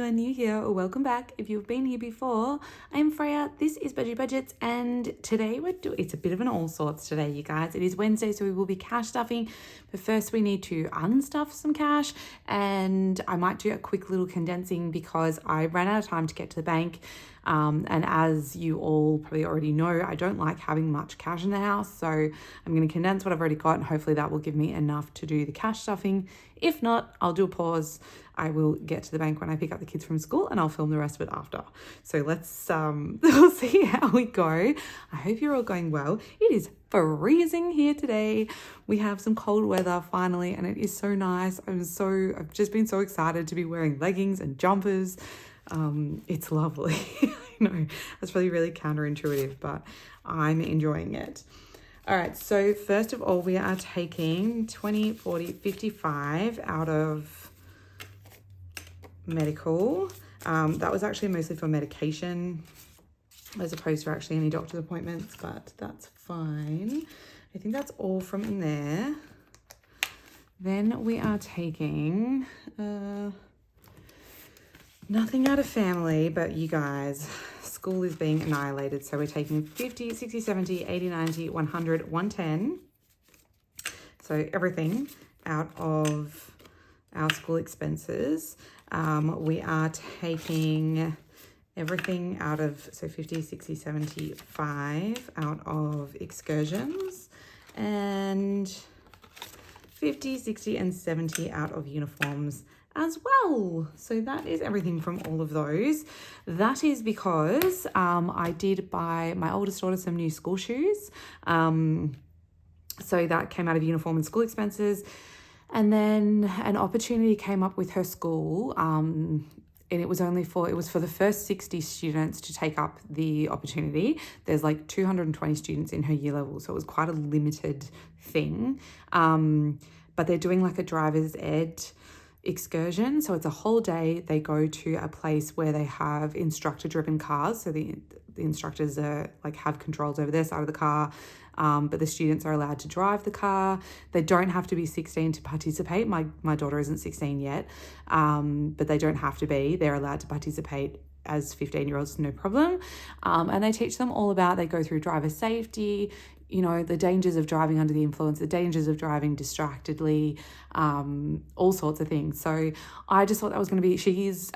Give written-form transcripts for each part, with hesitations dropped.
are new here, or welcome back if you've been here before. I'm Freya, this is Budgie Budgets, and today it's a bit of an all sorts today, you guys. It is Wednesday, so we will be cash stuffing, but first we need to unstuff some cash, and I might do a quick little condensing because I ran out of time to get to the bank. And as you all probably already know, I don't like having much cash in the house, so I'm going to condense what I've already got, and hopefully that will give me enough to do the cash stuffing. If not, I'll do a pause. I will get to the bank when I pick up the kids from school, and I'll film the rest of it after. So let's we'll see how we go. I hope you're all going well. It is freezing here today. We have some cold weather finally, and it is so nice. I've just been so excited to be wearing leggings and jumpers. It's lovely. I know that's probably really counterintuitive, but I'm enjoying it. All right, so first of all, we are taking 20, 40, 55 out of medical. That was actually mostly for medication as opposed to actually any doctor's appointments, but that's fine. I think that's all from in there. Then we are taking nothing out of family, but you guys, school is being annihilated. So we're taking 50, 60, 70, 80, 90, 100, 110. So everything out of our school expenses. We are taking everything out of, so 50, 60, 75 out of excursions, and 50, 60, and 70 out of uniforms as well. So that is everything from all of those. That is because I did buy my oldest daughter some new school shoes. So that came out of uniform and school expenses. And then an opportunity came up with her school, and it was for the first 60 students to take up the opportunity. There's like 220 students in her year level, so it was quite a limited thing. But they're doing like a driver's ed excursion, so it's a whole day. They go to a place where they have instructor-driven cars, so the instructors are like have controls over their side of the car, but the students are allowed to drive the car. They don't have to be 16 to participate. My daughter isn't 16 yet, but they don't have to be. They're allowed to participate as 15-year-olds, no problem. And they teach them all about, they go through driver safety, you know, the dangers of driving under the influence, the dangers of driving distractedly, all sorts of things. So I just thought that was going to be, she's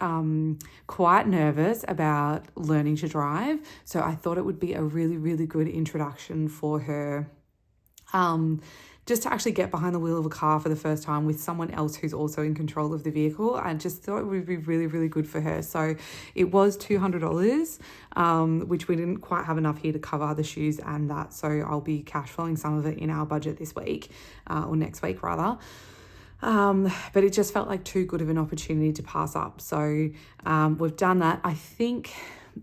quite nervous about learning to drive. So I thought it would be a really, really good introduction for her, just to actually get behind the wheel of a car for the first time with someone else who's also in control of the vehicle. I just thought it would be really, really good for her. So it was $200, which we didn't quite have enough here to cover the shoes and that. So I'll be cash flowing some of it in our budget this week, or next week rather. But it just felt like too good of an opportunity to pass up. So we've done that. I think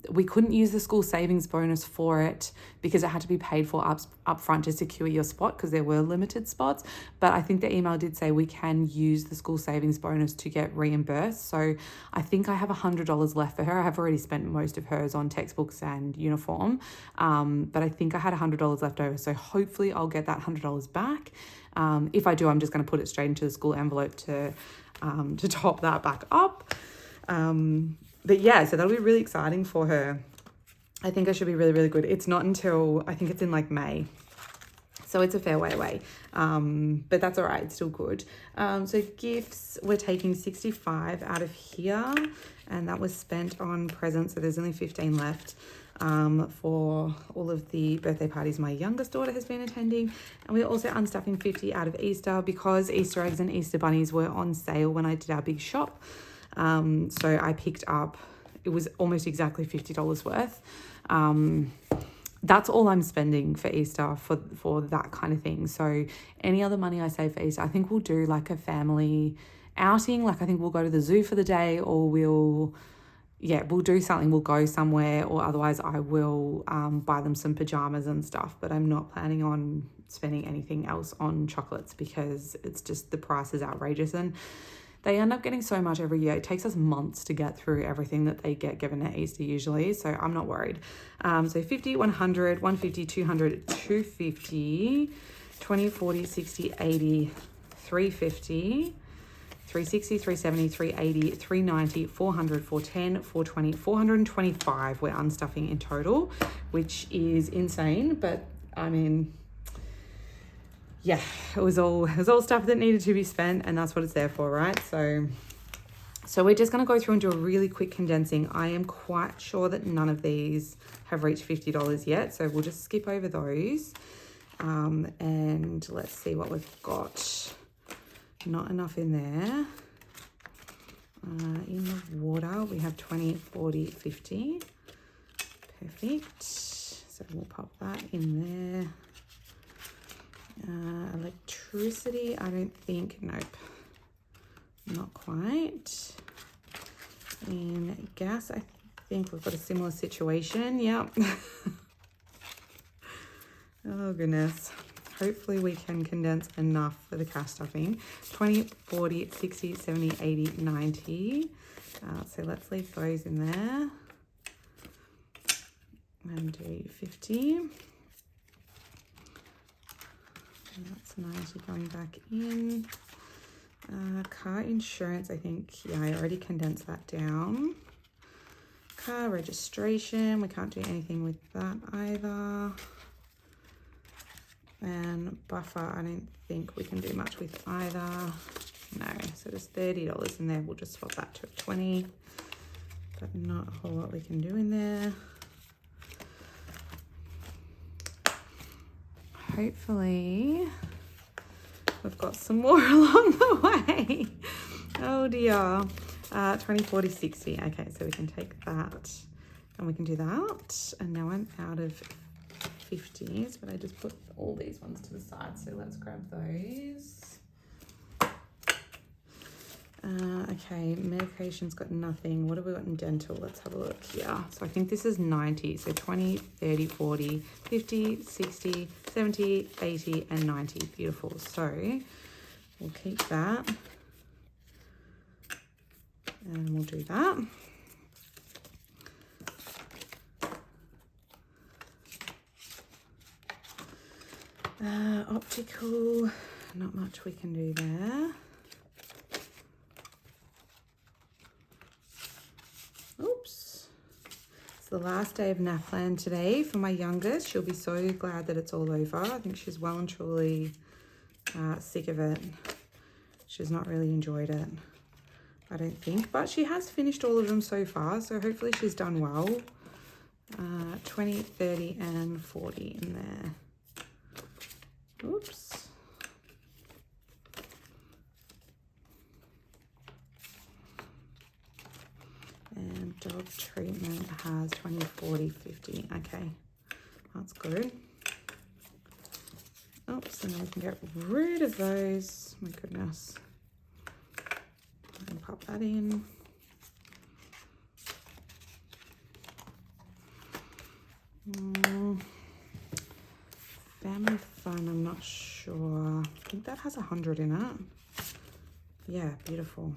we couldn't use the school savings bonus for it because it had to be paid for up front to secure your spot because there were limited spots. But I think the email did say we can use the school savings bonus to get reimbursed. So I think I have $100 left for her. I have already spent most of hers on textbooks and uniform, but I think I had $100 left over. So hopefully I'll get that $100 back. If I do, I'm just going to put it straight into the school envelope to top that back up. But yeah, so that'll be really exciting for her. I think it should be really, really good. It's not until, I think it's in like May. So it's a fair way away. But that's all right. It's still good. So gifts, we're taking 65 out of here. And that was spent on presents. So there's only 15 left for all of the birthday parties my youngest daughter has been attending. And we're also unstuffing 50 out of Easter because Easter eggs and Easter bunnies were on sale when I did our big shop. So I picked up, it was almost exactly $50 worth. That's all I'm spending for Easter for that kind of thing. So any other money I save for Easter, I think we'll do like a family outing. Like I think we'll go to the zoo for the day, or we'll do something. We'll go somewhere, or otherwise I will buy them some pajamas and stuff. But I'm not planning on spending anything else on chocolates because it's just, the price is outrageous. And they end up getting so much every year. It takes us months to get through everything that they get given at Easter usually, so I'm not worried. So 50, 100, 150, 200, 250, 20, 40, 60, 80, 350, 360, 370, 380, 390, 400, 410, 420, 425 we're unstuffing in total, which is insane. But I mean, yeah, it was all stuff that needed to be spent, and that's what it's there for, right? So we're just going to go through and do a really quick condensing. I am quite sure that none of these have reached $50 yet, so we'll just skip over those. And let's see what we've got. Not enough in there. In the water, we have 20, 40, 50. Perfect. So we'll pop that in there. Electricity, I don't think, nope. Not quite. In gas, I think we've got a similar situation. Yep. Oh, goodness. Hopefully we can condense enough for the cash stuffing. 20, 40, 60, 70, 80, 90. So let's leave those in there. And do 50. And that's 90 going back in. Car insurance, I think, yeah, I already condensed that down. Car registration, we can't do anything with that either. And buffer, I don't think we can do much with either. No, so there's $30 in there. We'll just swap that to 20, but not a whole lot we can do in there. Hopefully we've got some more along the way. Oh dear. 20, 40, 60. Okay, so we can take that and we can do that. And now I'm out of 50s, but I just put all these ones to the side. So let's grab those. Okay, medication's got nothing. What have we got in dental? Let's have a look here. So I think this is 90. So 20, 30, 40, 50, 60, 70, 80, and 90. Beautiful. So we'll keep that. And we'll do that. Optical, not much we can do there. Oops. It's the last day of NAPLAN today for my youngest. She'll be so glad that it's all over. I think she's well and truly sick of it. She's not really enjoyed it, I don't think, but she has finished all of them so far, so hopefully she's done well. 20, 30, and 40 in there. Oops. And dog treatment has 20, 40, 50. Okay, that's good. Oops, and then we can get rid of those. My goodness. And pop that in. Family fun, I'm not sure. I think that has 100 in it. Yeah, beautiful.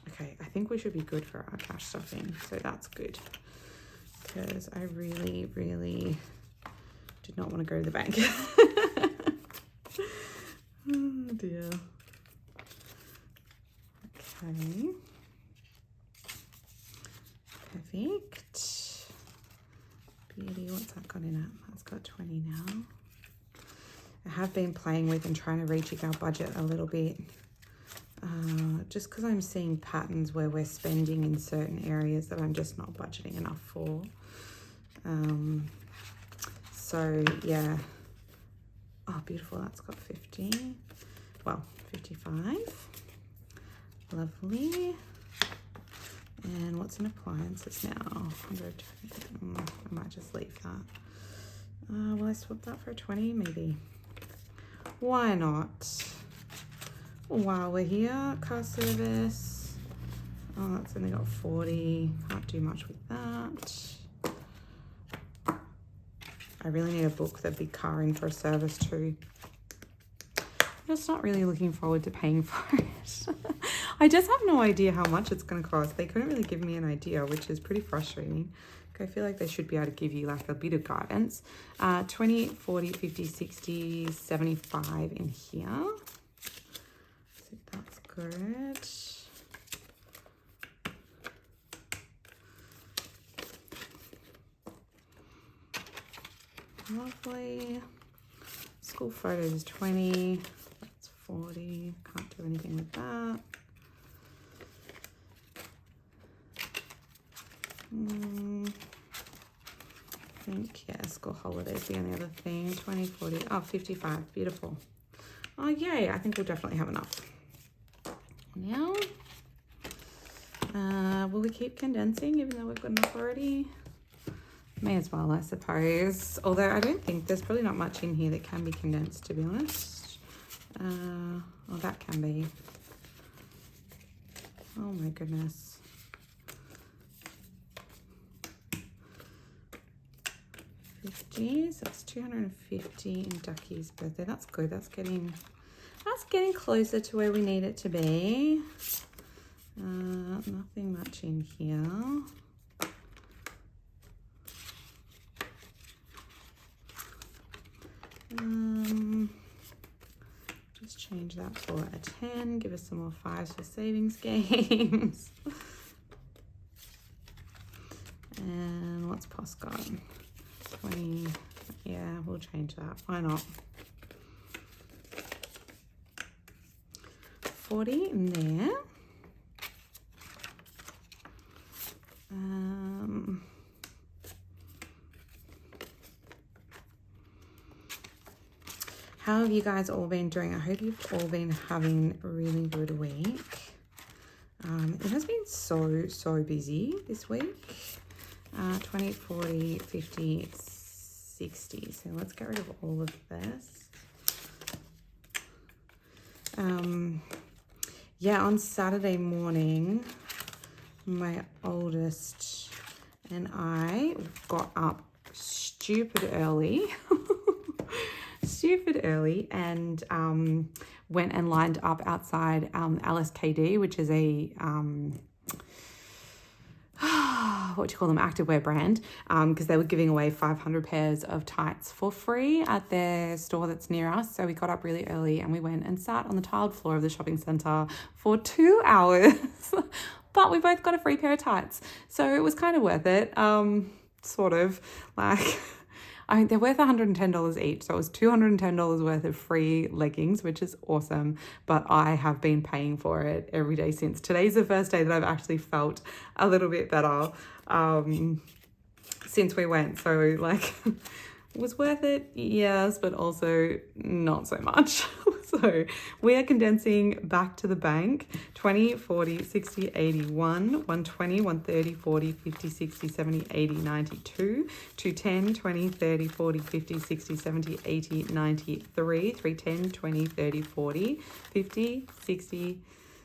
Okay, I think we should be good for our cash stuffing, so that's good. Because I really, really did not want to go to the bank. Oh dear. Okay. Perfect. Beauty, what's that got in it? That's got 20 now. I have been playing with and trying to rejig our budget a little bit. Just because I'm seeing patterns where we're spending in certain areas that I'm just not budgeting enough for. So yeah. Oh, beautiful, that's got 50. Well, 55. Lovely. And what's in appliances now? 100. I might just leave that. Will I swap that for a 20? Maybe. Why not? While we're here, car service. Oh, that's only got 40. Can't do much with that. I really need to book the big car in for a service too. Just not really looking forward to paying for it. I just have no idea how much it's going to cost. They couldn't really give me an idea, which is pretty frustrating. I feel like they should be able to give you like a bit of guidance. 20, 40, 50, 60, 75 in here. So that's good. Lovely. School photos 20. That's 40. Can't do anything with that. I think, yeah, school holidays, the only other thing. 20, 40, oh, 55. Beautiful. Oh, yay. I think we'll definitely have enough. Now, will we keep condensing even though we've got enough already? May as well, I suppose. Although I don't think there's probably not much in here that can be condensed, to be honest. Well, that can be. Oh my goodness. $50, that's 250 in Ducky's birthday. That's good. That's getting closer to where we need it to be. Nothing much in here. Just change that for a 10. Give us some more 5s for savings games. And what's POS got? 20. Yeah, we'll change that. Why not? 40 in there. How have you guys all been doing? I hope you've all been having a really good week. It has been so busy this week. 20, 40, 50, 60. So let's get rid of all of this. Yeah, on Saturday morning, my oldest and I got up stupid early. And went and lined up outside LSKD, which is a what do you call them, activewear brand, because they were giving away 500 pairs of tights for free at their store that's near us. So we got up really early and we went and sat on the tiled floor of the shopping centre for 2 hours. But we both got a free pair of tights, so it was kind of worth it. Sort of, like, I mean, they're worth $110 each, so it was $210 worth of free leggings, which is awesome. But I have been paying for it every day since. Today's the first day that I've actually felt a little bit better since we went. So, like, it was worth it, yes, but also not so much. So we are condensing back to the bank. 20, 40, 60, 81, 120, 130, 40, 50, 60, 70, 80, 92, 210, 20, 30, 40, 50, 60, 70, 80, 93, 310, 20, 30, 40, 50, 60,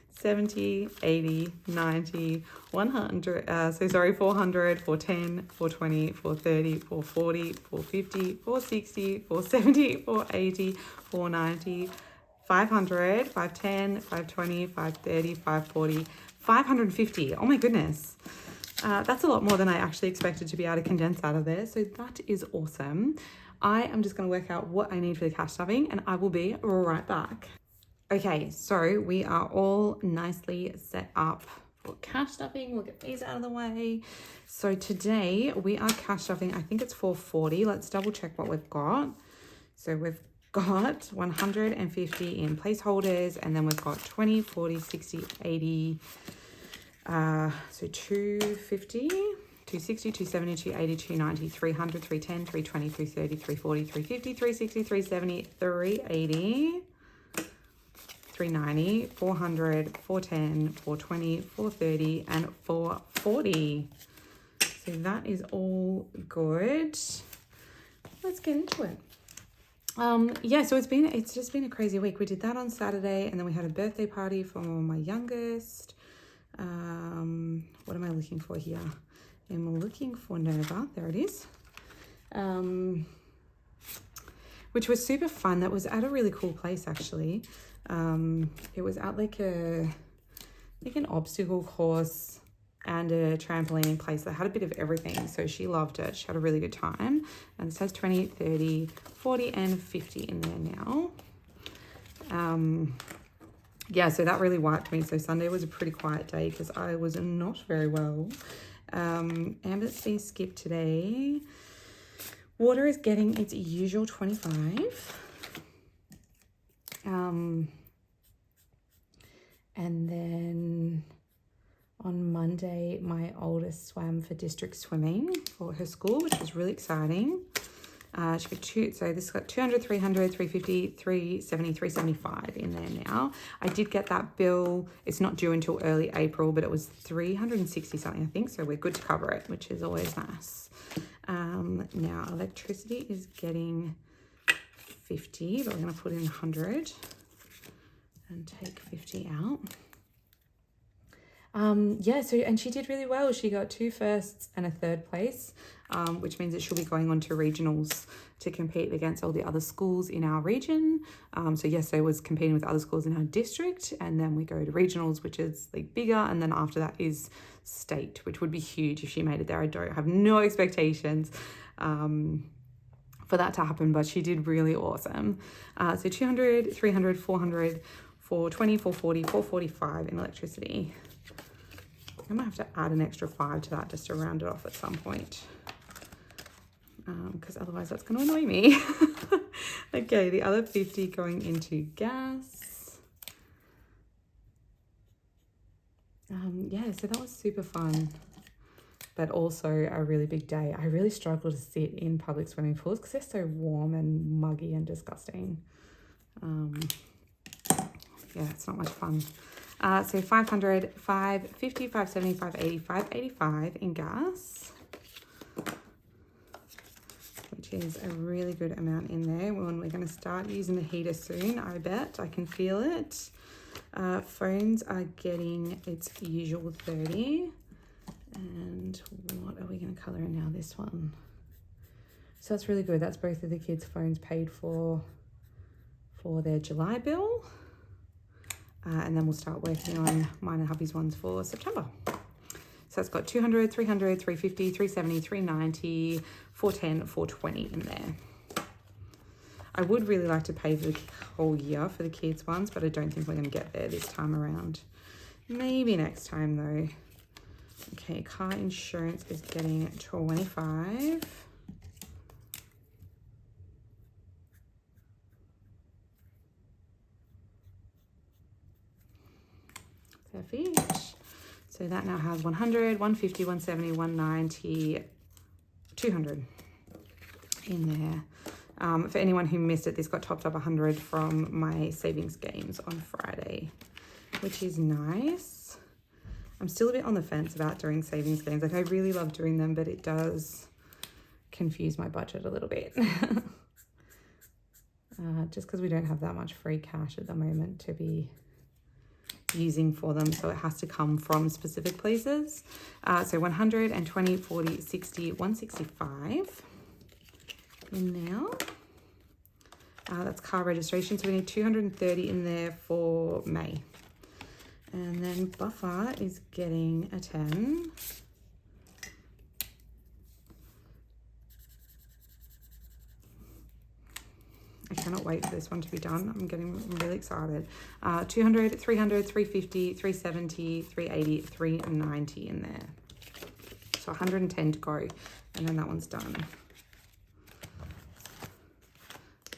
70, 80, 90, 100, 400, 410, 420, 430, 440, 450, 460, 470, 480, 490, 500, 510, 520, 530, 540, 550. Oh my goodness. That's a lot more than I actually expected to be able to condense out of there. So that is awesome. I am just going to work out what I need for the cash stuffing and I will be right back. Okay, so we are all nicely set up for cash stuffing. We'll get these out of the way. So today we are cash stuffing. I think it's 440. Let's double check what we've got. So we've got 150 in placeholders, and then we've got 20, 40, 60, 80, so 250, 260, 270, 280, 290, 300, 310, 320, 330, 340, 350, 360, 370, 380, 390, 400, 410, 420, 430, and 440. So that is all good. Let's get into it. Yeah, so it's just been a crazy week. We did that on Saturday, and then we had a birthday party for my youngest. What am I looking for here? I'm looking for Nova. There it is. Which was super fun. That was at a really cool place, actually. It was at like like an obstacle course and a trampoline in place. They had a bit of everything, so she loved it. She had a really good time. And it says 20, 30, 40 and 50 in there now. Yeah, so that really wiped me. So Sunday was a pretty quiet day because I was not very well. Amber's being skipped today. Water is getting its usual 25. And then on Monday, my oldest swam for district swimming for her school, which was really exciting. She got so this got 200, 300, 350, 370, 375 in there now. I did get that bill. It's not due until early April, but it was 360 something, I think. So we're good to cover it, which is always nice. Now electricity is getting 50, but we're going to put in 100 and take 50 out. Yeah, so, and she did really well. She got 2 firsts and a 3rd place, which means that she'll be going on to regionals to compete against all the other schools in our region. So yesterday was competing with other schools in our district, and then we go to regionals, which is like bigger. And then after that is state, which would be huge if she made it there. I have no expectations, for that to happen, but she did really awesome. So 200, 300, 400, 420, 440, 445 in electricity. I might have to add an extra 5 to that just to round it off at some point, because otherwise that's going to annoy me. Okay, the other 50 going into gas. Yeah, so that was super fun, but also a really big day. I really struggle to sit in public swimming pools because they're so warm and muggy and disgusting. Yeah, it's not much fun. So 500, 550, 570, 580, 585 in gas, which is a really good amount in there. When we're going to start using the heater soon, I bet. I can feel it. Phones are getting its usual 30. And what are we going to colour in now? This one. So that's really good. That's both of the kids' phones paid for their July bill. And then we'll start working on mine and hubby's ones for September. So it's got 200, 300, 350, 370, 390, 410, 420 in there. I would really like to pay for the whole year for the kids' ones, but I don't think we're going to get there this time around. Maybe next time though. Okay, car insurance is getting 25. Perfect. So that now has 100, 150, 170, 190, 200 in there. For anyone who missed it, this got topped up 100 from my savings games on Friday, which is nice. I'm still a bit on the fence about doing savings games. Like, I really love doing them, but it does confuse my budget a little bit. Just because we don't have that much free cash at the moment to be using for them, so it has to come from specific places. So 100 and 20, 40, 60, 165 in now. That's car registration, so we need 230 in there for May. And then buffer is getting a 10. I cannot wait for this one to be done. I'm really excited. 200, 300, 350, 370, 380, 390 in there. So 110 to go, and then that one's done.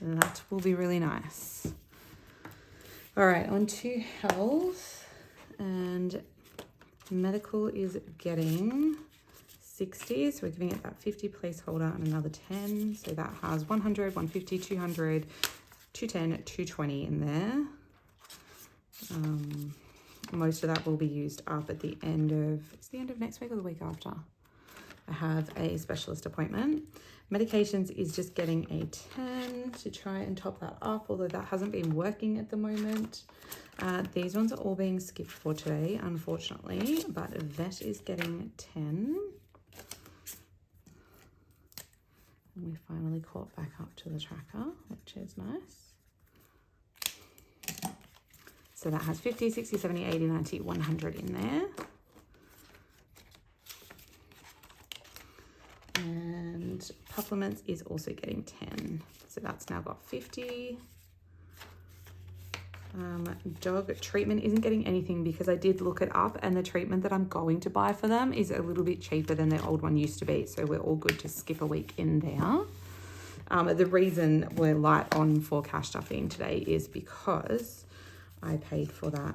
And that will be really nice. All right, on to health. And medical is getting 60, so we're giving it that 50 placeholder and another 10. So that has 100, 150, 200, 210, 220 in there. Most of that will be used up at the end of, it's the end of next week or the week after. I have a specialist appointment. Medications is just getting a 10 to try and top that up, although that hasn't been working at the moment. These ones are all being skipped for today, unfortunately, but vet is getting 10. And we finally caught back up to the tracker, which is nice. So that has 50, 60, 70, 80, 90, 100 in there. And supplements is also getting 10. So that's now got 50. Dog treatment isn't getting anything because I did look it up, and the treatment that I'm going to buy for them is a little bit cheaper than their old one used to be. So we're all good to skip a week in there. The reason we're light on for cash stuffing today is because I paid for that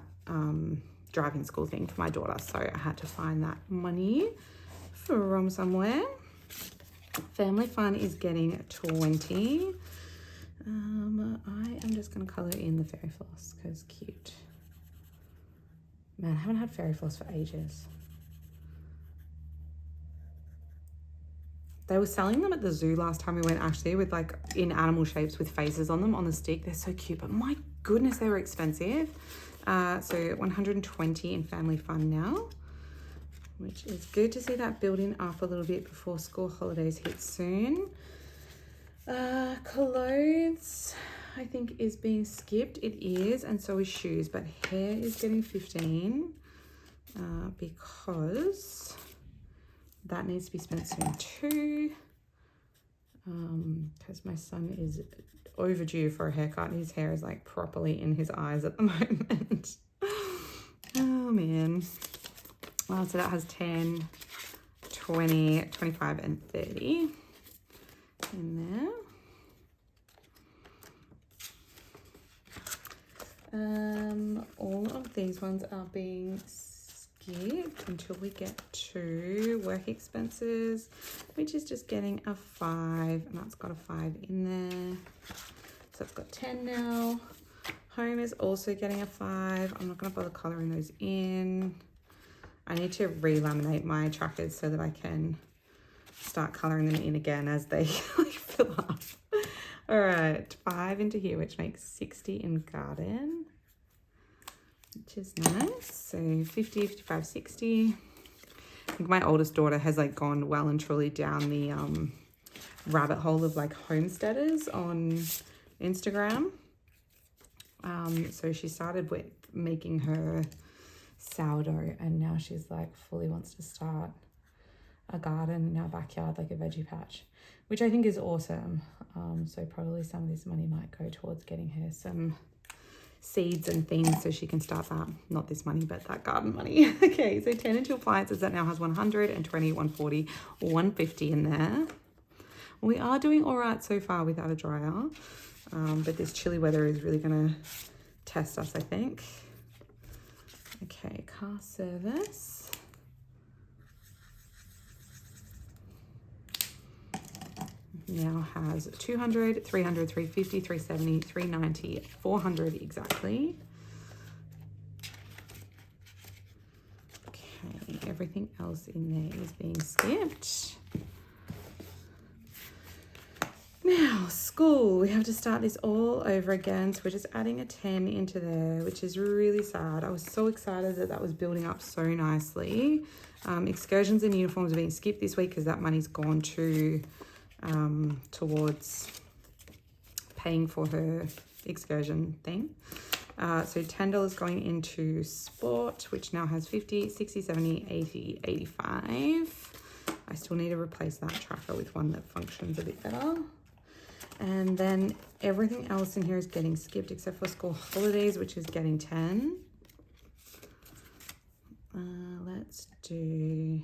driving school thing for my daughter. So I had to find that money from somewhere. Family fun is getting 20. I am just going to colour in the fairy floss because cute. Man, I haven't had fairy floss for ages. They were selling them at the zoo last time we went, actually, with like in animal shapes with faces on them on the stick. They're so cute, but my goodness, they were expensive. So 120 in family fun now, which is good to see that building up a little bit before school holidays hit soon. Clothes, I think, is being skipped. It is, and so is shoes, but hair is getting 15 because that needs to be spent soon too, because my son is overdue for a haircut. His hair is like properly in his eyes at the moment. Oh man. Well, so that has 10, 20, 25 and 30 in there. All of these ones are being skipped until we get to work expenses, which is just getting a 5, and that's got a 5 in there. So it's got 10 now. Home is also getting a 5. I'm not going to bother colouring those in. I need to re-laminate my trackers so that I can start colouring them in again as they fill up. All right, 5 into here, which makes 60 in garden, which is nice. So 50, 55, 60. I think my oldest daughter has like gone well and truly down the rabbit hole of like homesteaders on Instagram. So she started with making her sourdough, and now she's like fully wants to start a garden in our backyard, like a veggie patch, which I think is awesome. So probably some of this money might go towards getting her some seeds and things so she can start that. Not this money, but that garden money. Okay, so 10 into appliances, that now has 100 and 20, 140, 150 in there. We are doing all right so far without a dryer, but this chilly weather is really going to test us, I think. Okay, car service. Now has 200, 300, 350, 370, 390, 400 exactly. Okay, everything else in there is being skipped. Now, school, we have to start this all over again. So we're just adding a 10 into there, which is really sad. I was so excited that that was building up so nicely. Excursions and uniforms are being skipped this week because that money's gone to towards paying for her excursion thing. So $10 going into sport, which now has 50, 60, 70, 80, 85. I still need to replace that tracker with one that functions a bit better. And then everything else in here is getting skipped except for school holidays, which is getting 10. Let's do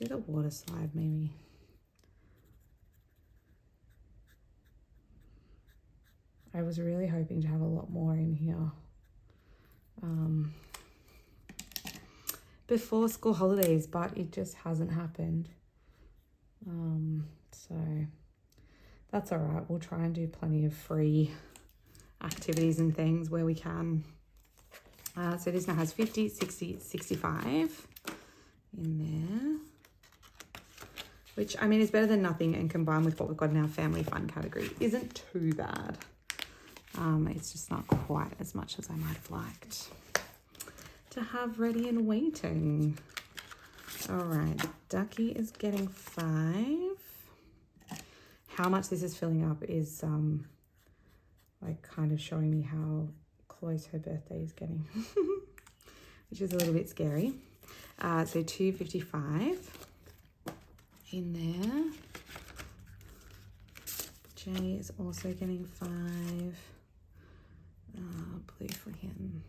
the water slide maybe. I was really hoping to have a lot more in here before school holidays, but it just hasn't happened. So that's all right. We'll try and do plenty of free activities and things where we can. So this now has 50, 60, 65 in there, which I mean is better than nothing, and combined with what we've got in our family fun category isn't too bad. It's just not quite as much as I might have liked to have ready and waiting. All right, Ducky is getting 5. How much this is filling up is like kind of showing me how close her birthday is getting, which is a little bit scary. So $2.55 in there. Jay is also getting 5. Blue for him.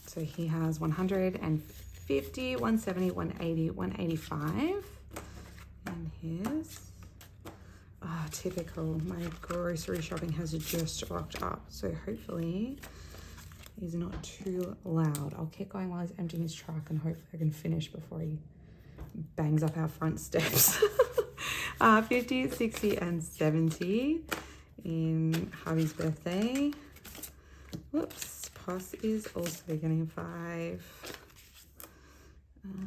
So he has 150, 170, 180, 185 in his. Oh, typical. My grocery shopping has just rocked up. So hopefully he's not too loud. I'll keep going while he's emptying his truck and hopefully I can finish before he bangs up our front steps. 50, 60, and 70 in hubby's birthday. Whoops. Poss is also getting 5.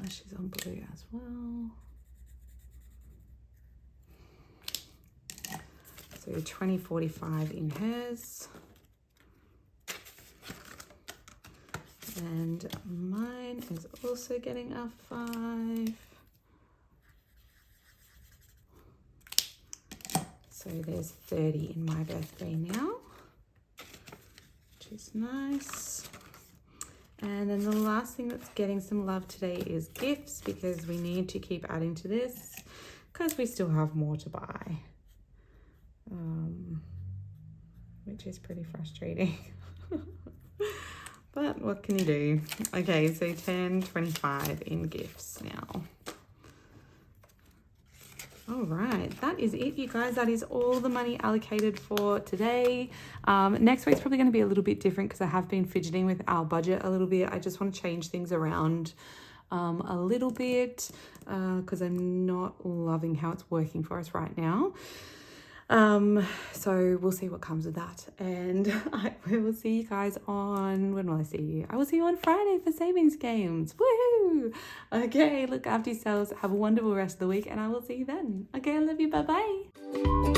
She's on blue as well. So 20.45 in hers. And mine is also getting a 5. So there's 30 in my birthday now, which is nice. And then the last thing that's getting some love today is gifts, because we need to keep adding to this because we still have more to buy, which is pretty frustrating. But what can you do? Okay, so 10.25 in gifts now. All right, that is it, you guys. That is all the money allocated for today. Next week's probably going to be a little bit different because I have been fidgeting with our budget a little bit. I just want to change things around a little bit because I'm not loving how it's working for us right now. So we'll see what comes of that. And I will see you guys on, when will I see you? I will see you on Friday for savings games. Woohoo! Okay, look after yourselves. Have a wonderful rest of the week and I will see you then. Okay, I love you. Bye-bye.